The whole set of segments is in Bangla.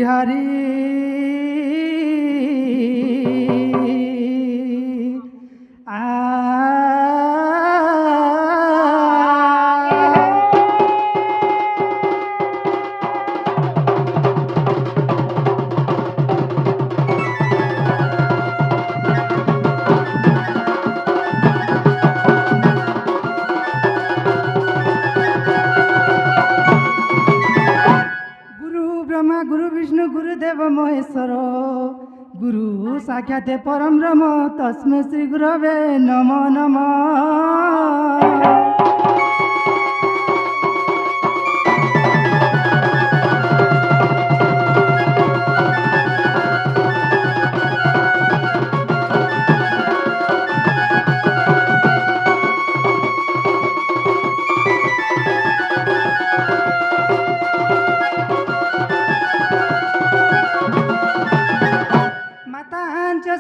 বিহারী गुरु विष्णु गुरुदेव महेश्वर गुरु साक्षात परम ब्रह्म तस्मै श्री गुरवे नमो नमः।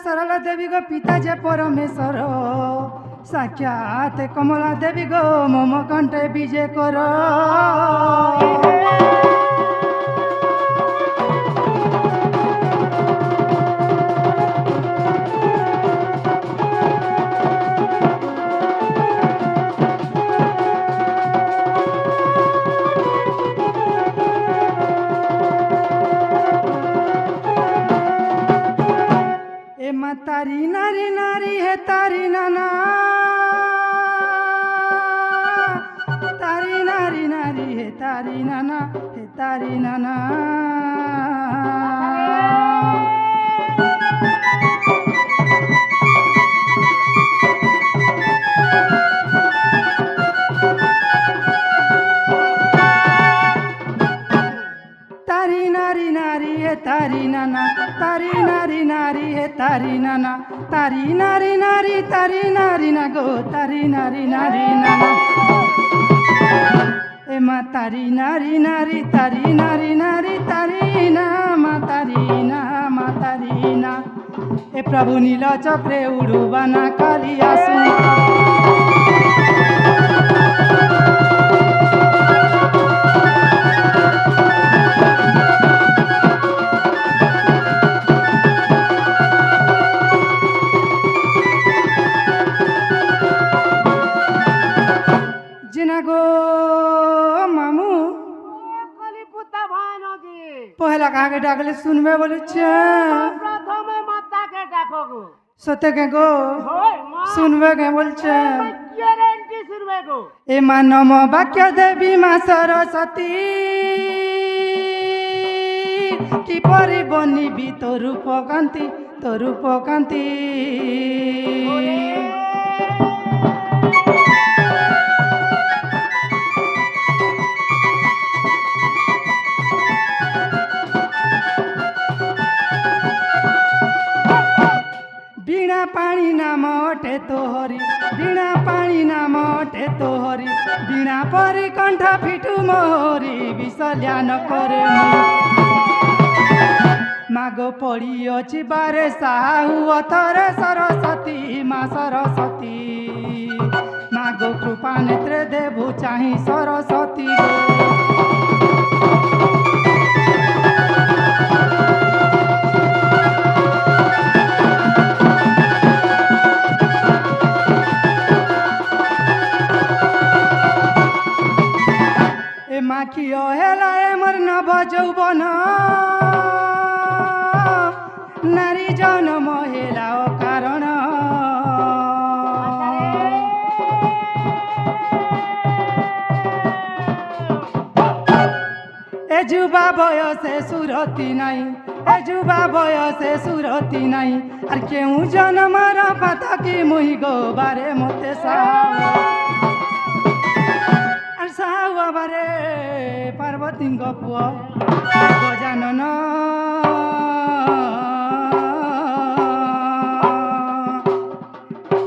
सरल देवी गो पिता जे परमेश्वर साक्षात कमला देवी गो मम कंठे विजय कर। तारी नारी नारी है तारी नाना तारी नारी नारी है तारी नाना है तारी नाना। तारी नारी नारी है तारी नाना तारी नारी नारी है तारी नाना तारी नारी नारी ना गो तारी नारी नाना ए मा तारी नारी तारी तारी ना मा तारी ना ए प्रभु नील चक्रे उड़ुबाना कालिया पहला काके डाकले सुनबे बोलछे प्रथमे माता के डाको गो सत्य के गो सुनबे के बोलछे ग्यारंटी सुनबे गो ए मानम वाक्य देवी मा सरस्वती की परि बनिबी तो रूप कांति बिना पानी नाम अटे तोहरी बिना पानी नाम अटे तोहरी बिना परी कंठ फिटू मोहरी विसल्या न करे मागो पड़ी अछि बारे साहू अथरे सरस्वती मा सरस्वती मागो कृपा नेत्रे देवु चाही सरस्वती माखियो हेला एमर नभ जौवन नारी जन्म हेला कारण ए जुबा बयसे सुरती नाई ए जुबा बयसे सुरती नाई आर केउ जन्मर पाता कि मुहि गो बारे मते सा साहुआ बारे पार्वती पुआ गजानन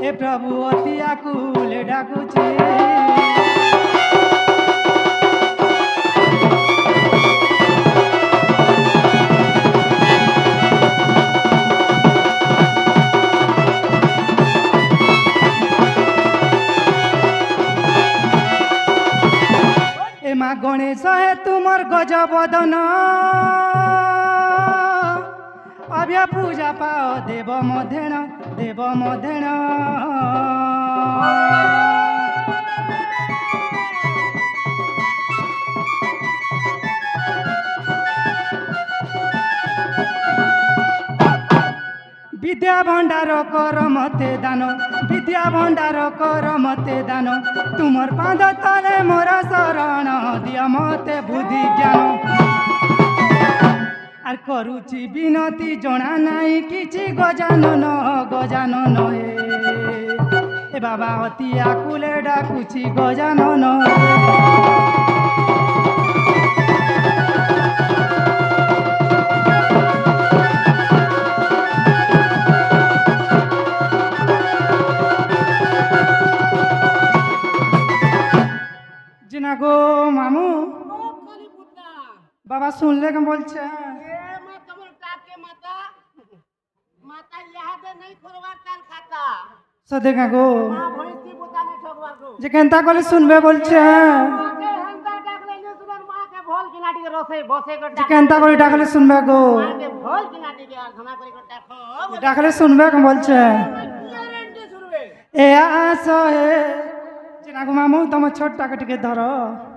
ए प्रभु अति आकुल डाकुचे गणेश हे तुमर गज बदन অভ্য পূজা পাও দেব মধেণ দেব মধেণ বিদ্যা ভণ্ডার কর মতে দান বিদ্যা ভণ্ডার কর মতে দান তুমর পাদ তলে মোর শরণ দিয় মতে বুদ্ধি জ্ঞান আর করুচি বিনতি জনা নাই কিছু গজানন গজানন এ বাবা অতি আকুলে ডাকুছি গজানন জিনা গো মামু বাবা শুনলে কেমন বলছে माता यहाँ दे नहीं खुरवार ताल खाता সদেখা গো माँ भैंसी बुता नहीं ठोकवार को যে কেনতা করলে শুনবে বলছে माँ के हंता डाकले नहीं सुनर माँ के भोल किनाटी के रोसे बसे को যে কেনতা করে ডাকলে শুনবে গো माँ के भोल किनाटी के आराधना करी को डाको ডাকলে শুনবে কেমন বলছে ग्यारंटी सुनबे এ আস হে জিনা গো মামু তোমার ছোটটাকে টিকে ধরো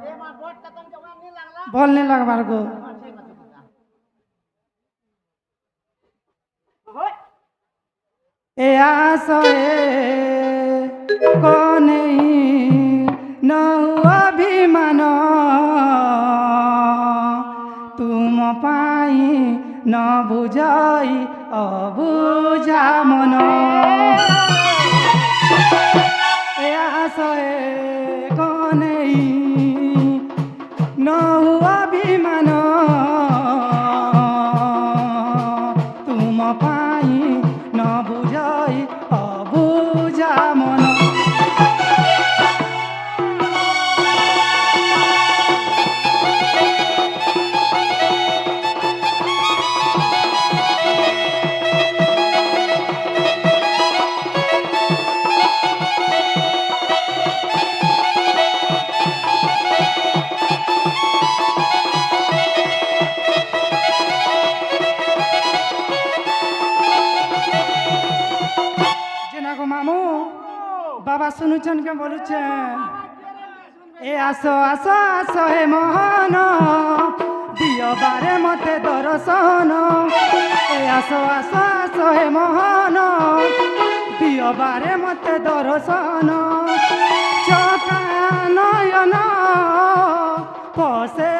ये माँ बोट का तुम जवान नहीं लगला বল নে লাগবার গো होय এ আস হে কনেই নহু অভিমান তুম পাই ন বুঝাই অবুঝা মন এ আস হে কনেই নহু অভিমান তুম পাই ন বুঝাই অবুঝা মন জেনা গো মামু বাবা শুনুছেন কে বলুছেন এ আসো আসো আসো হে মোহন দিও বারে মতে দর্শন এ আসো আসো আসো হে মোহন দিও বারে মতে দর্শন চকা নয়ন পশে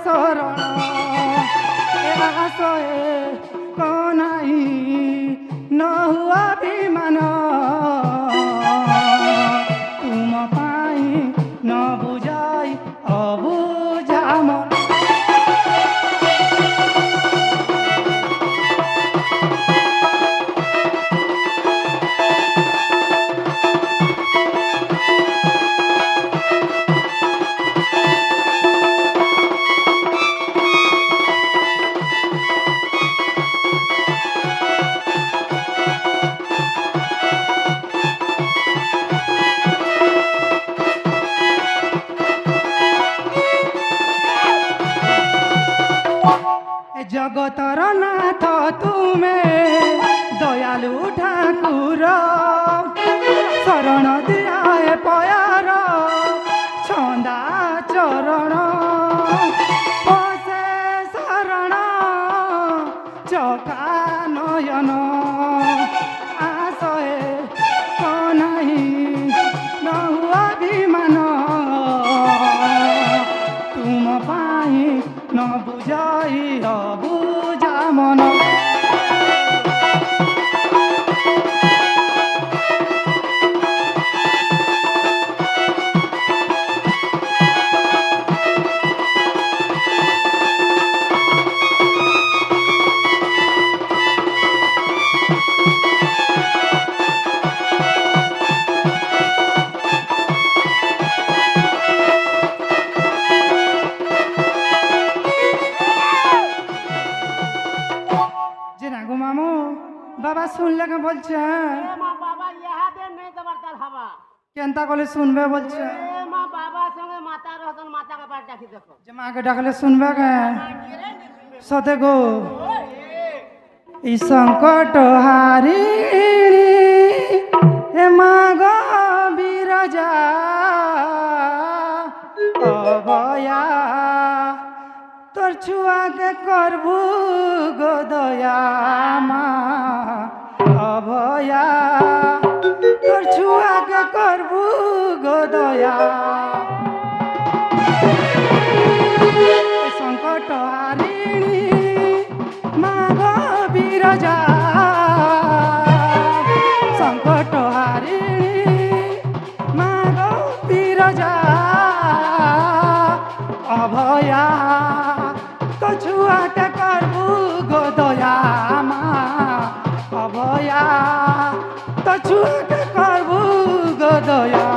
শরণ এ আসো হে কনাই নহু অভিমান তুম পাই ন বুঝাই অবুঝা মন জগতর নাথ তুমে দয়ালু ঠাকুর শরণ দিয়া হে পয়ার ছন্দা চরণ পশে শরণ চকা নয়ন আস হে কনাহি নহু অভিমান তুম পাই ন বুঝাই অবুঝা মন জেনা গো মামু বাবা শুনলে কে বলছে ए माँ बाबा यहाँ दे नहीं दबर ताल हवा কেনতা করলে শুনবে বলছে ए माँ बाबा संगे माता रहतन माता का पार डाकी देखो যে মাকে ডাকলে শুনবে কে ग्यारंटी सुनबे সতে গো ই সংকট হারিণী হে মাগ বিরজা অভয়া তোর ছুয়াকে করবু গো দয়া মা অভয়া তোর ছুয়াকে করবু গো দয়া সংকট হারিণী মাগ বিরজা সংকট হারিণী মাগ বিরজা অভয়া তো ছুয়াকে করবু গো দয়া মা অভয়া তো ছুয়াকে করবু গো দয়া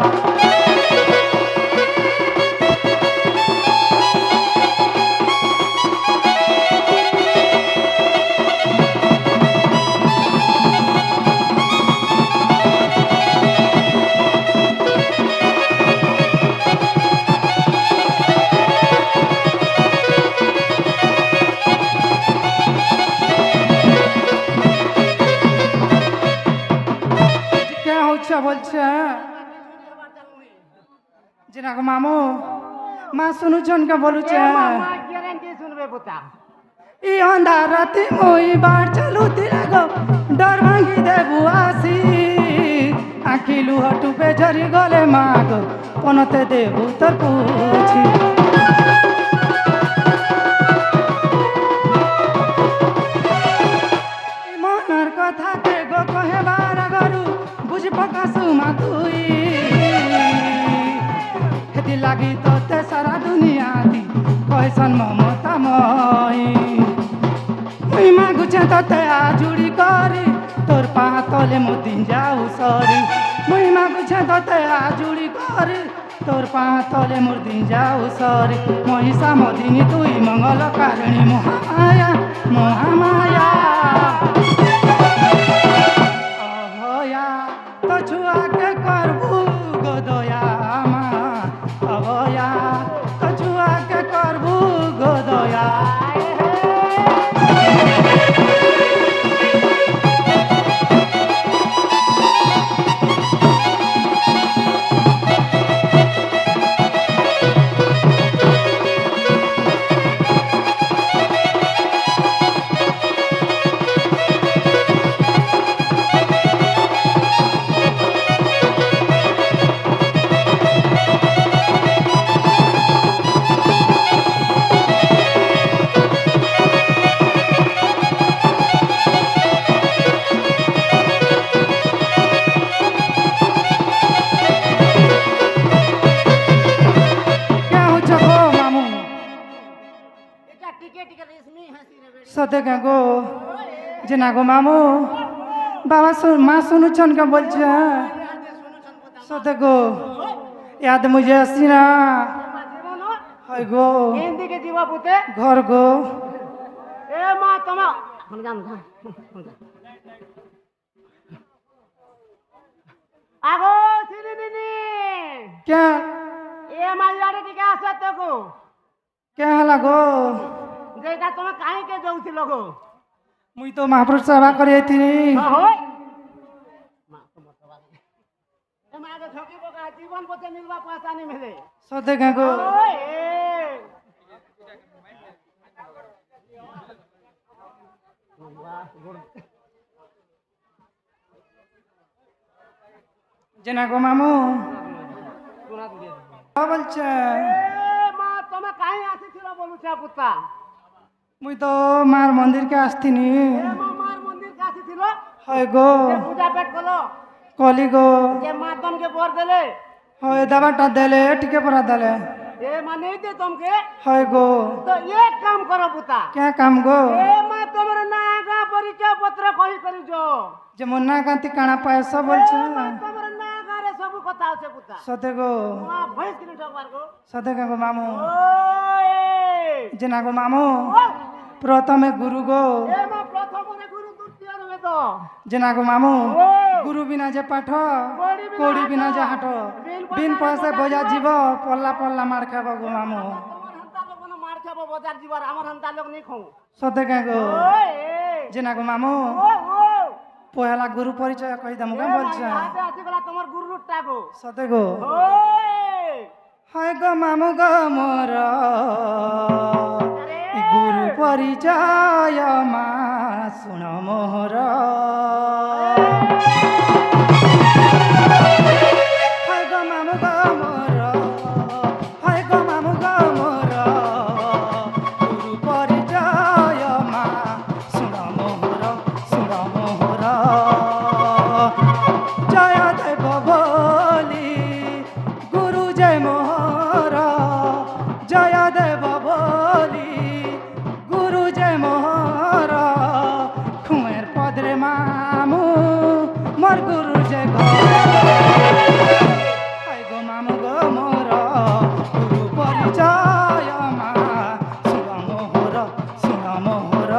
বলছে যে না মামু মা শুনুছন কে বলুছে গ্যারান্টি শুনবে পুতা ই অন্ধার রাতে মই বার চালুতিলে গো ডর ভাঙ্গি দেবু আসি আখি লুহ টুপে ঝরি গলে মা গো পনতে দেবু তোর পুছি মনের কথা কে গো কহেবার গরু বুঝি পকাসু মা তুই হেতি লাগি তোতে সারা দুনিয়া দি কয়সন মমতাময়ী মুই মাগুছে তোতে আজুড়ি করি তোর পা তলে মুদিন যাও সরি মুই মাগুছে তোতে আজুড়ি করি তোর পা তলে মুদিন যাও সরি মহিষা মদিনী তুই মঙ্গল কারিণী মহামায়া মহামায়া অভয়া তো ছুয়াকে করবু গো দয়া মা অভয়া তো ছুয়াকে করবু গো দয়া সতে গো যে না গো মামু বাবা মা শুনুছন কে বলছে সতে গো ইয়াদ মুঝে আসি না হয় গো দিকে ଯିବା পুতে ঘর গো এ মা তোমা আগো চিনি দিনি কে এ মা ইয়ারে টিকে আসে তো গো কে হলা গো যেটা তুমি কাহিকে যাউছিল গো মুই তো মহাপুরুষ সেবা করে আইতিনি হয় মা তোমা সেবা এ মা আগে ঠকি বকা জীবন পথে মিলবা পয়সা নি মিলে সতে গো ওই যে না গো মামু বলছে মা তুমি কাহি আসিছিল বলুছ পুতা মুই তো মার মন্দিরকে আসতিনি মা মার মন্দির কে আসিছিল হয় গো পূজা পেট কলো কলি গো যে মা তোমাকে বর দেলে হয় দাবাটা দেলে টিকে পড়া দেলে এ মানে দে তোমাকে হয় গো তো এক কাম করো পুতা কে কাম গো এ মা তোমার না আগা পরিচয় পত্র কই করিছো যে মন্না কান্তি কানা পয়সা বলছে তোমার না আগারে সব কথা আছে পুতা সতে গো মা ভয় কিনে ঠকবার গো সতে গো মামু ওই যে না গো মামু প্রথমে গুরু গো এ মা প্রথমে গুরু দ্বিতীয় নেবে তো যে না গো মামু ও গুরু বিনা যে পাঠ কোড়ি বিনা যে হাট বিন পয়সা বজা জীব পল্লা পল্লা মার খাব গো মামু তোমার হান্তা লোক মার খাবো বাজার জীবার আমার হান্তা লোক নি খাও সতে গো ওই যে না গো মামু ও ও পহেলা গুরু পরিচয় কইদাম কেন বলছে হাতে আসি গলা তোমার গুরুটা গো সতে গো ওই হয় গো মামু গো মোর গুরু পরিচয় মা শুণ মোহর হয় গো মামু গো মোর হয় গো মামু গো মোর গুরু পরিচয় মা শুণ মোহর শুণ মোহর জয় দেব বলি গুরু জয় মোহর জয় দেব বলি গুরু জয় মোহর খুঁয়ের পদরে মামু মোর গুরু জয় ঘর গো মামু গো মোর গুরু পরিচয় মা শুভ মোহর শুভ মোহর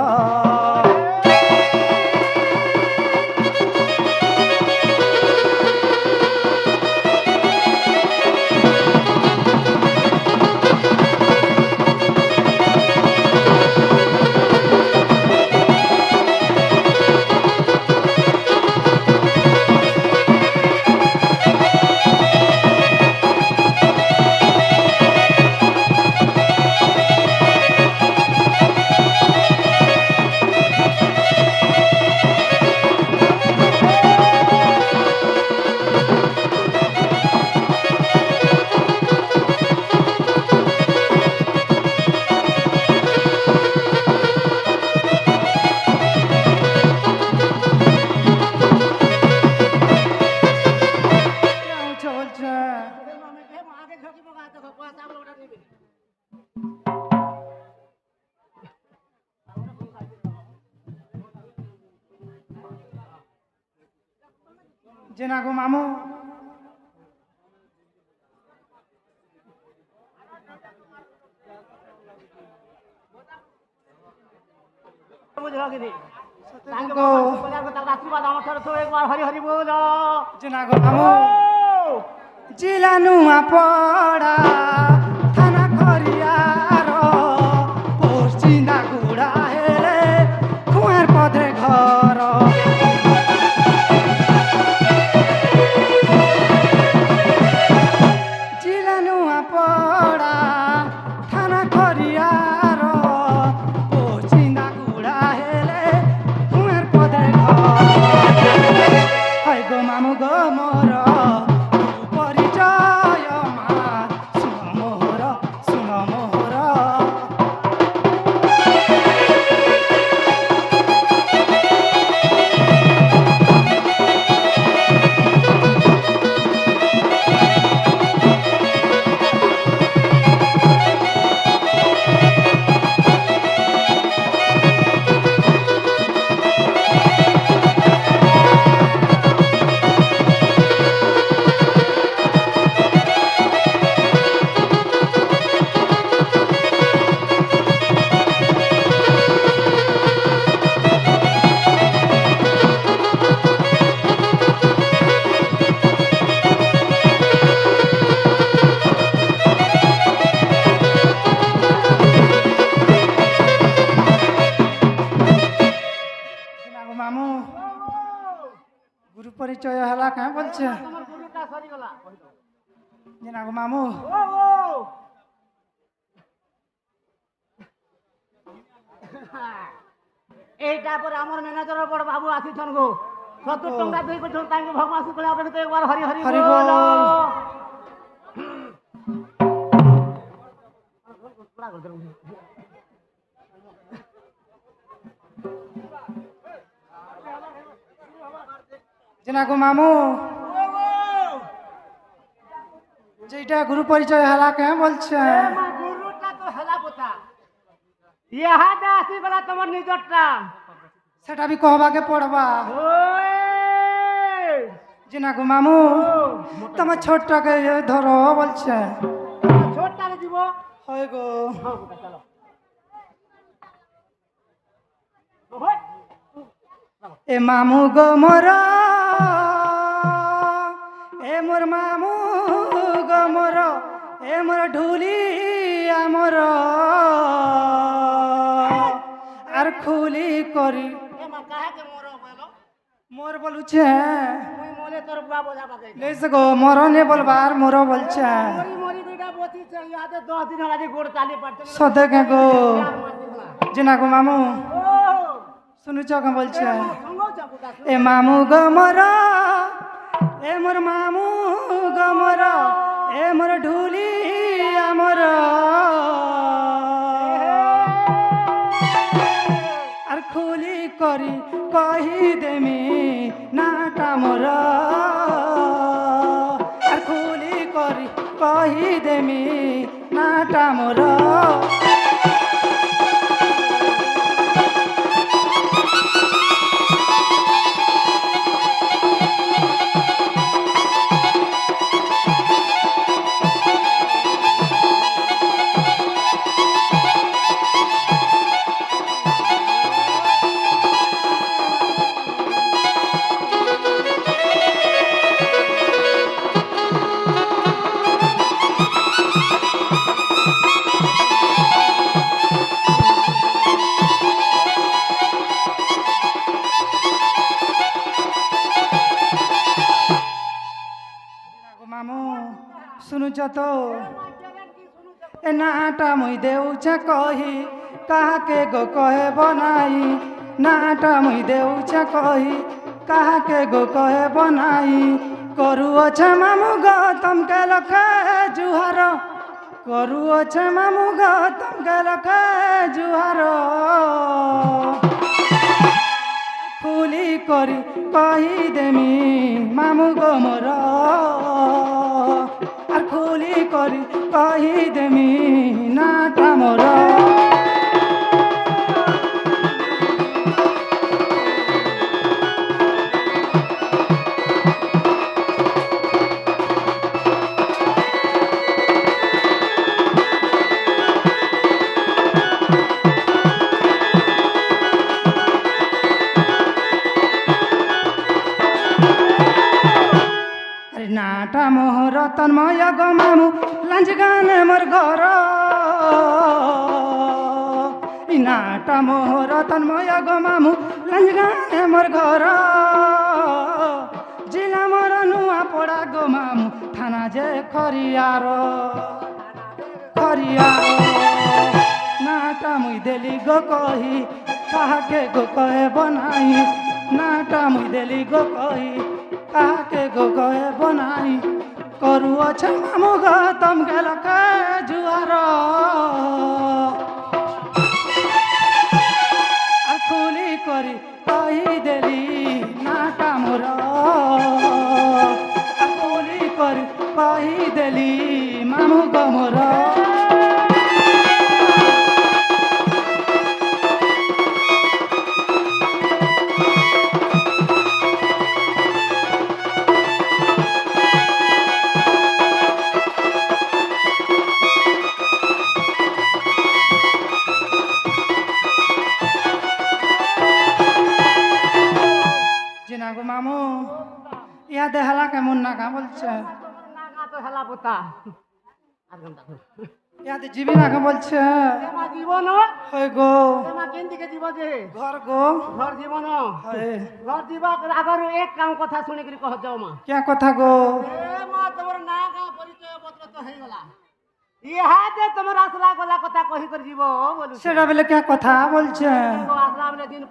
চলছে আগে ঝকি পোকা তো পয়সা বলে ওটা নিবি যে না গো মামু বুঝলো কি নি সতে গো আশীর্বাদ আমার সাথে তো একবার হরি হরি বল যে না গো মামু জিলা নুয়া পড়া থানা খরিয়ার পশ্চিন্দা গুড়া হেলে খুঁয়ের পদরে ঘর জিলা নুয়া পড়া থানা খরিয়ার পশ্চিন্দা গুড়া হেলে খুঁয়ের পদরে ঘর হয় গো মামু গো মোর পরিচয় মা শুণ মোহর শুণ মোহর মামু গুরু পরিচয় হেলা কেন বলছে তোমার গুরুটা সরি গলা যে না গো মামু ও ও এইটা পরে আমার ম্যানেজারের বড় বাবু আসিছন গো 70 টঙ্কা দুই করছন তাকে ভগবান শুকলে আপনাকে তো একবার হরি হরি হরি বল যে না গো মামু যেটা গুরু পরিচয় হেলা কেন বলছে গুরুটা তো হেলা পোতা ইহাতে আসি গলা তোমার নিজরটা সেটা বি কহবাকে পড়বা ওই যে না গো মামু তোমার ছোটটাকে ধরো বলছে ছোটটারে দিব হয় গো হ্যাঁ চলো ওই এ মামু গো মোর এ মোর মামু গো মোর এ মোর ঢুলি আমর আর খুলি করি এ মোর বলুছে মুই মলে তোর বুয়া বোঝা পাকে লেস গো মোর নে বলবার মোর বলছে মরি মরি দুইটা বচিছে ইয়াতে 10 দিন হলা গোড় চালি পারতে সদে কে গো জিনা গো মামু ও শুনুছ কে বলছে সঙ্গ চাপুতা এ মামু গো মোর এ মোর মামু গো মোর এ মোর ঢুলি আমর আর খুলি করি কহি দেমি নাটা মোর আর খুলি করি কহি দেমি নাটা মোর মামু শুনুছ তো এ নাটা মুই দেউছে কহি কাহাকে গো কহে বনাই নাটা মুই দেউছে কহি কাহাকে গো কহে বনাই করুଅছে মামু গো তমকে লখে জুহার করুଅছে মামু গো তমকে লখে জুহার খুলি করি কহি দেমি মামু গো মোর আর খুলি করি কহি দেমি নাটা মোর নাটা মোহর তন্ময় গো মামু লাঞ্জ গানে মোর ঘর নাটা মোহর তন্ময় গো মামু লাঞ্জ গানে মোর ঘর জিলা মোর নুয়া পড়া গো মামু থানা যে খরিয়ার খরিয়ার নাটা মুই দেলি গো কহি কাহাকে গো কহে বনাই নাটা মুই দেলি গো কহি কাকে গো কহে বনাই করুଅছে মামু গো তমকে লখে জুয়ার আর খুলি করি কহি দেলি নাটা মোর আর খুলি করি কহি দেলি মামু গো মোর জিনা গো মামু ইয়া দেহালা কেমন নাকা বলছে নাগা তো হেলা পোতা আর ঘন্টা ইয়াতে জিবি নাকা বলছে এমা জীবন হয় গো এমা কেন দিকে জীব যে ঘর গো ঘর জীবন হয় ঘর জীবা আগর এক কাম কথা শুনে করি কহ যাও মা क्या কথা গো এ মা তোমার নাগা পরিচয় পত্র তো হই গলা ইহাতে তোমার আসলা গলা কথা কহি করে জীব বলু সেটা বলে क्या কথা বলছে আসলা বলে দিন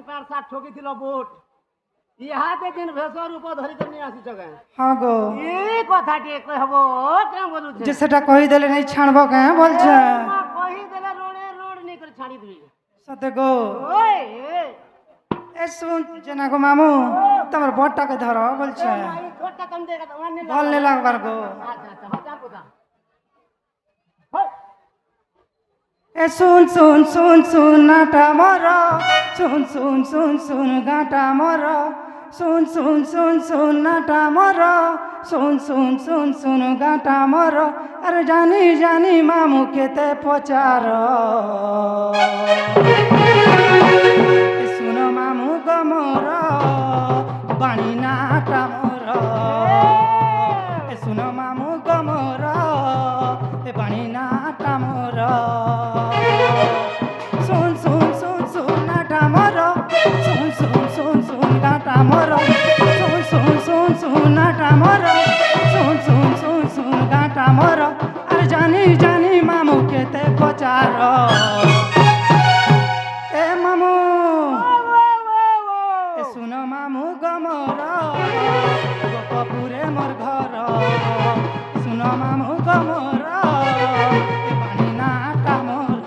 প্যান্ট শার্ট ঠকি দিল বুট ইহাতে দিন ভেসর উপর ধরি করে নিয়ে আসিছ গে হ্যাঁ গো এই কথাটি কহব কেন বলুছে যে সেটা কহি দেলে নাই ছাড়ব কে বলছে মা কহি দেলে রোড নি করে ছাড়ি দিবি সতে গো ওই এ শুন জেনা গো মামু তোমার বটটাকে ধরো বলছে এই ছোটটা কম দেখা তো মানে বল নে লাগবার গো আচ্ছা আচ্ছা হতা কথা হই এ শুন শুন শুন শুন নাটা মর শুন শুন শুন শুন গাটা মর শুন শুন শুন শুন নাটা মর শুন শুন শুন শুন গাটা মর আরে জানি জানি মামু কেতে পচার শুন মামু গো মোর বাণী নাটা মোর শুন মামু গো মোর এ বাণী নাটা মোর শুন শুন শুন শুন নাটা মোর শুন শুন শুন শুন গাটা মোর পচার এ মামু এ শুন মামু গমর গোপপুরে মোর ঘর শুন মামু গমর এ পানি নাটা মোর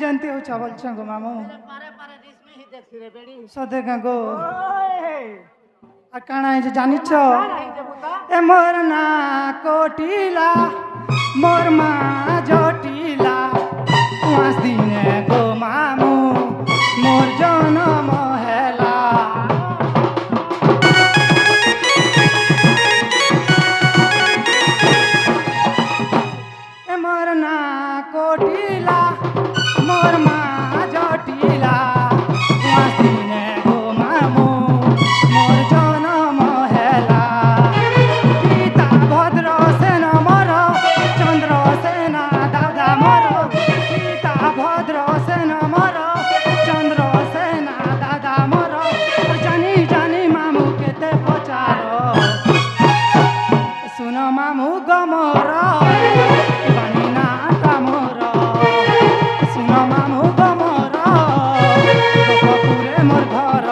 जानते हो चावल चंगो मामू पारे पारे रिश्मी ही देखছি রে বেড়ি सदे गो ওই আর কানা এই যে জানিছ এই যে বুতা এ মোর না কোটিলা মোর মা জটিলা 5 দিনে গো মামু মোর জনম হেলা এ মোর না কোটিলা মোর মা জটিলা 5 দিনে গো মামু মোর জনম হেলা পিতা ভদ্র সেন মর চন্দ্র সেনা দাদা মর পিতা ভদ্র সেন মর চন্দ্র সেনা দাদা মর জানি জানি মামু কেতে পচার শুন মামু গমর বানি নাটা মোর শুন মামু গমর গোপপুরে মোর ঘর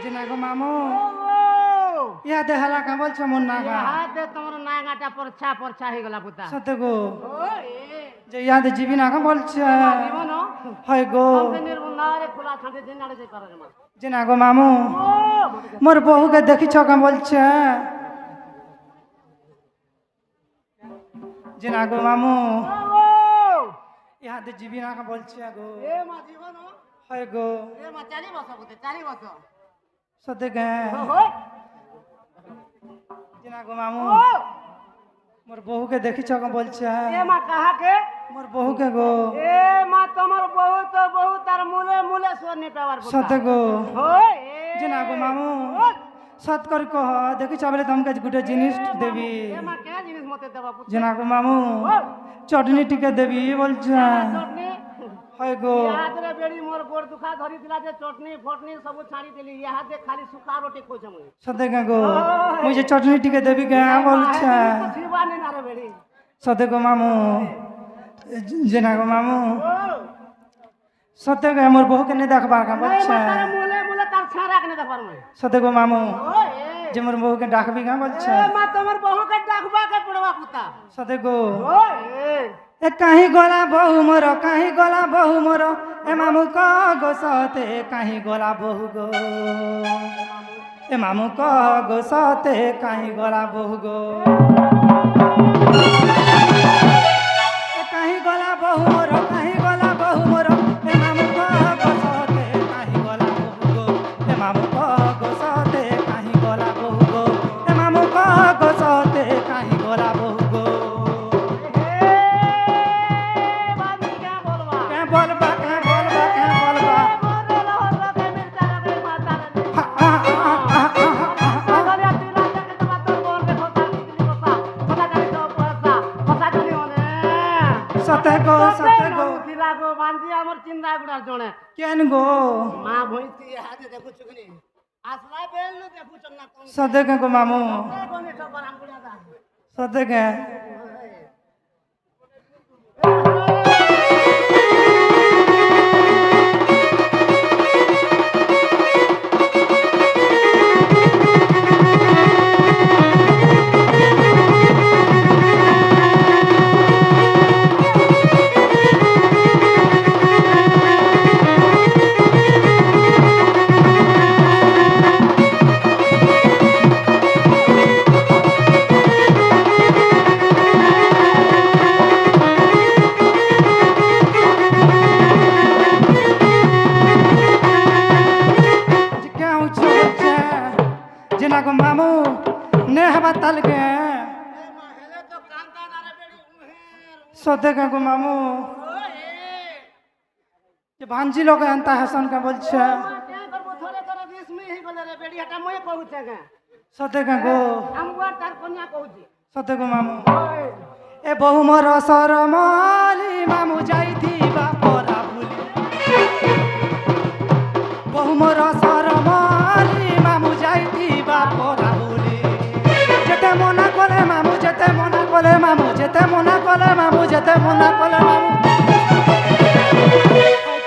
জিনাগো মামু ইয়া দেখালা কা বলছ মোর নাগা হাত দে তোমার নাগাটা পরছা পরছা হয়ে গলা বুতা সতে গো ওই যে ইয়াদে জিবি নাগা বলছ জীবন হয় গো কমদিনের নারে খোলা ছাঁটে দিন আড়ে যাই পারে মা জিনাগো মামু ও মোর বহুকে দেখিছ কা বলছ জিনাগো মামু ইয়াদে জিবি নাগা বলছ গো এ মা জীবন হয় গো এ মা চারি বছর বুতে চারি বছর সতে গে ওই জিনাগো মামু মোর বহুকে দেখিছ কা বলছ এ মা কাহা के মোর বহুকে গো এ মা তোমার বহু তো বহু তার মূলে মূলে সোনি পাওয়ার বুতা সতে গো ওই জিনাগো মামু সত কর কহ দেখিছ বলে তোমাকে গুটে জিনিস দেবি এ মা কে জিনিস মতে দেবা বুতা জিনাগো মামু চটনি টিকে দেবি বলছ চটনি হয় গো ইয়াদরে বেড়ি মোর গোড় দুখা ধরি দিলা যে চটনি ফটনি সব ছাড়ি দিলি ইয়াদে খালি সুখা রোটি খোঁজে মুই সতে গে গো মুই যে চটনি টিকে দেবি গে বলছ জীবানি না রে বেড়ি সতে গো মামু জিনাগো মামু সতে গে মোর বহুকে নে দেখবার কা এই বলছ মা তার মূলে মূলে তার ছাড়া কেনে দেখবার মুই সতে গো মামু ওই যে মোর বহুকে ডাকবি কা বলছ এ মা তোমার বহুকে ডাকবা কে পড়বা পুতা সতে গো ওই এ কাহি গলা বহু মোর কাহি গলা বহু মোর এ মামু ক গো সতে কাহি গলা বহু গো এ মামু ক গো সতে কাহি গলা বহু গো এ কাহি গলা বহু মোর কাহি গলা বহু মোর এ মামু ক গো সতে কাহি গলা বহু গো এ মামু ক গো সতে কাহি গলা বহু গো এ মামু ক গো সতে কাহি গলা বহু গো বানি কে বলবা কে বলবা কে বলবা কে বলবা মোরে লহর লগে মির্চা লগে মাতা রে হা, হা, হা, হা, হা, হা, হা। আগারে তুই রাতে কে তোমার তোর বোন রে খোঁজালি ଦେଖୁଛୁ କି ନି আসলা বেলু দেখুছ না কোন ସତେ କେ ଗୋ ମାମୁଁ কোনি ঠপর আমগুড়া দা ସତେ କେ जिना को मामू ने हवा तल के হেলে তো কান্তা না রে বেড়ি উহের सते के को मामू ওয়ে যে भांजी लोग अंता हसन का बोल छे क्या करबो थोड़े थोड़े 20 मिनिट ही गले रे बेड़ी हटा मोय कहूचे के सते के को আমগুড়া তার কন্যা कहूची सते को मामू ওই ए बहु मोर सरमाली मामू जाईथी बापरा भूली बहु मोर सरमाली मामू जाईथी बापरा भूली जेते मना कोले मामू जेते मना कोले मामू जेते मना कोले मामू जेते मना कोले मामू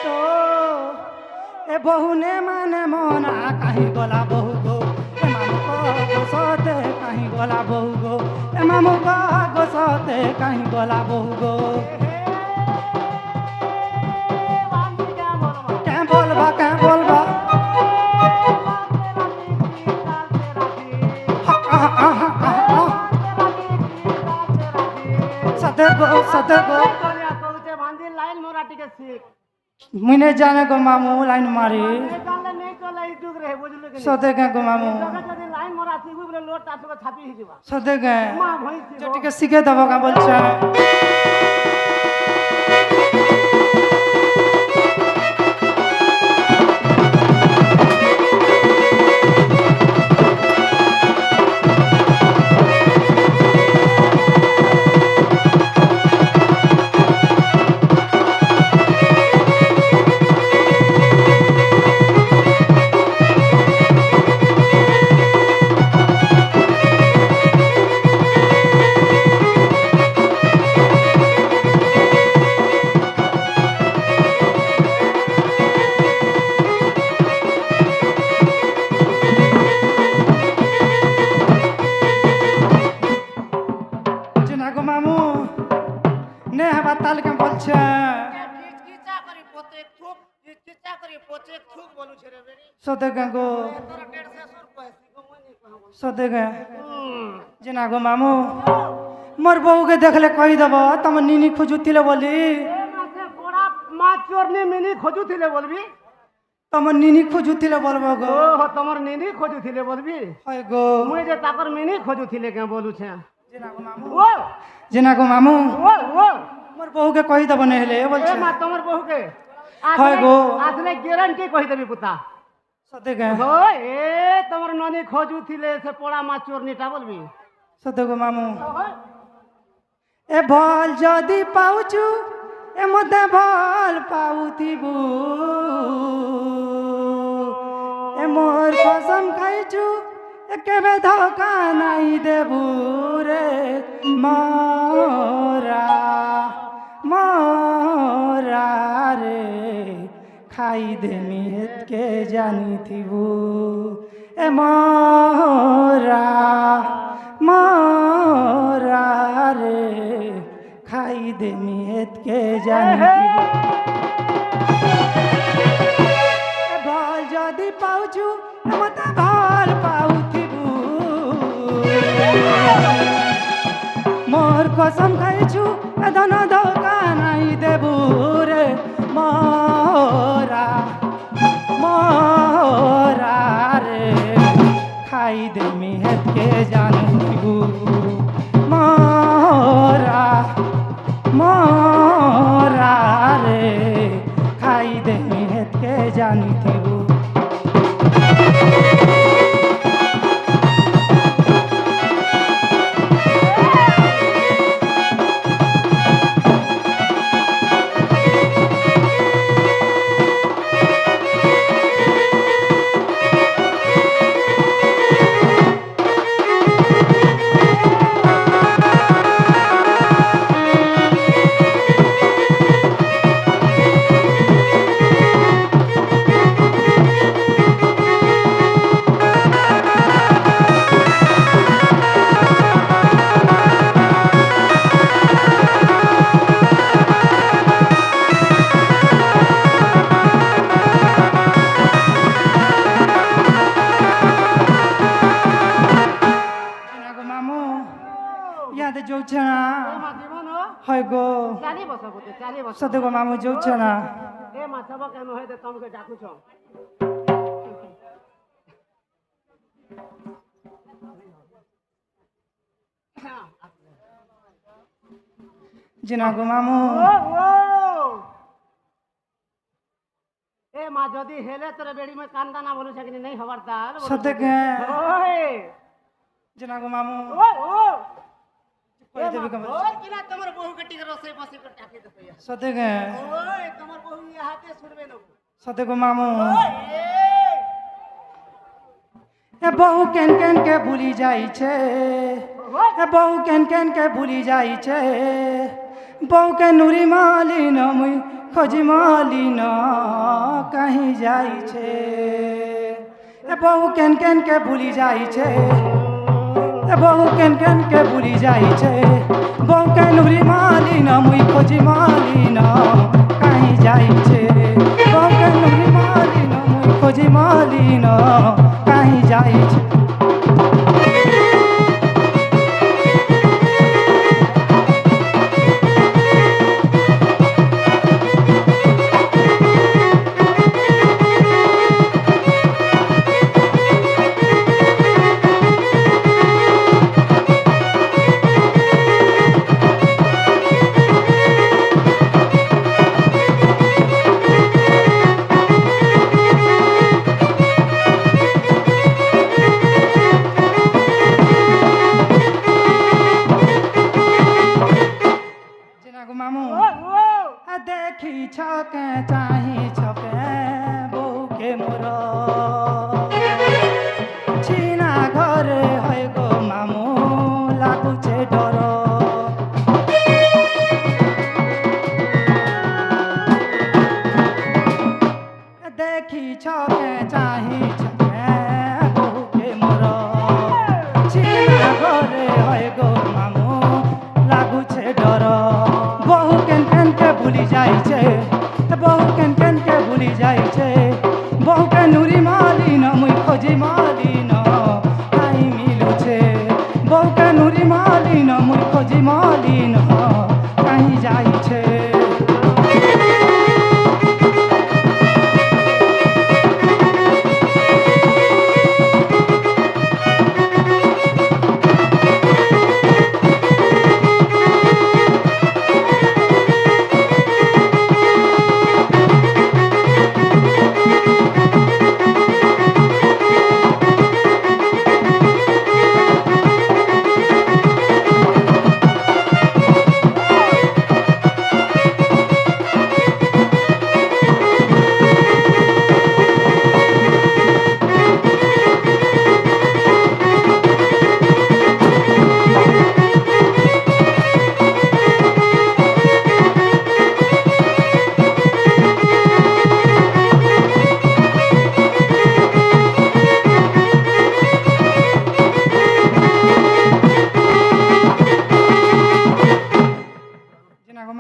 तो ए बहु ने माने मना कहीं गला बहु गो ए मामू को सते कहीं गला बहु गो ए मामू को सते कहीं गला बहु गो বান্দি क्या बोलबो क्या बोलबा क्या बोलबा सते गो कहूचे बांदी लाइन मोरा टिके सीख मुने जाने को मामू लाइन मारी नहीं जानले नहीं चले ई दुख रे बुझलु कि सते के को मामू जगह जदी लाइन मोरा सीखू बोले लोट तासको छापी ही जीवा सते के मां भई जो टिके सिखे दबो का बोलछे जिना को मामू ने हवा ताल के बोलछे किचा करी पोते थुक किचा करी पोते थुक बोलू छे रे बेरी सते के को तोर 150 रुपया सीखो मनी कहबो सते के जिना को मामू मोर बहू के देखले कहि दबो तम नीनी खुजुतिले बोली ए मासे कोड़ा मा चोरनी मिनी खोजुथिले बोलबी तम नीनी खुजुतिले बोलबो गो ओहो तमर निनी खोजुथिले बोलबी हाय गो मुई जे ताकर मिनी खोजुथिले के बोलू छे जिना को मामू ओ जिना को मामू ओ ओ मोर बहू के कहि दबो नेहले ए बोलछे मा तमर बहू के हाय गो आसले गारंटी कहि देबी पुता सते के हो ए तमर ननी खोजुथिले से पोड़ा मा चोरनीटा बोलबी सते को मामू ओहो ए भल जदि पाउचु ए मते भल पाउथिबु ए मोर कसम खाइचु ए केबे धोखा नाइ देबु रे मोरा मोरा रे खाइ देमी हेत के जानी थिबु ए मोरा मोरा रे खाई देमी हेत के जानी भल जदि पाउचु मत भल पाउथिबु मोर कसम खाइछु धन धोखा नाइ देबु रे मोरा मोरा रे खाई देमी हेत के जानिबु मोरा मोरा रे खाई देमी हेत के जानिबु যাচ্ছে না এ মা জীবন হয় গো চালি বসো বলতে চালি বসো সত্যি গো মামু যাচ্ছে না এ মা সব কেন হইতে তোমাকে ডাকুছ জিনা গো মামু এ মা যদি হেলে তোরে বেড়ি মে কান্দা না বলু সেখানে নেই হবার তাল সত্যি কে ওই জিনা গো মামু ওই ও কই দেবে কেমন ওই কিনা তোমার বহু গটি করে রসই বসে করে টাকি দে সত্যি কে ওই তোমার বহু ইহাতে ছুড়বে না সত্যি গো মামু ওই এ বহু কেন কেন কে ভুলি যাইছে এ বহু কেন কেন কে ভুলি যাইছে बहु के नुरी माली न मुई खोजी माली न कहीं जाई छे ए बहु केन के भूली जाई छे ए बहु केन के भूली जाई छे बहु के नुरी माली न मुई खोजी माली न कहीं जाई छे बहु के नुरी माली न मुई खोजी माली न कहीं जाई छे मामू देखी छके चाही छके बहु के मोर छीना घरे है गो मामू लागुचे डर देखी छके चाही छके बहु के मोर छीना घरे है गो मामू लागुचे डर बहु केन के भूली जाई छे बहु केन के भूली जाई छे बहु के नुरी माली न मुई खोजी माली न आई मिलू छे बहु के नुरी माली न मुई खोजी माली न कहीं जाई छे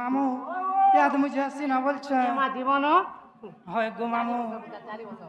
मामू याद मुझे हसी ना बोल छे মা জীবন হয় গো মামু চালি বসো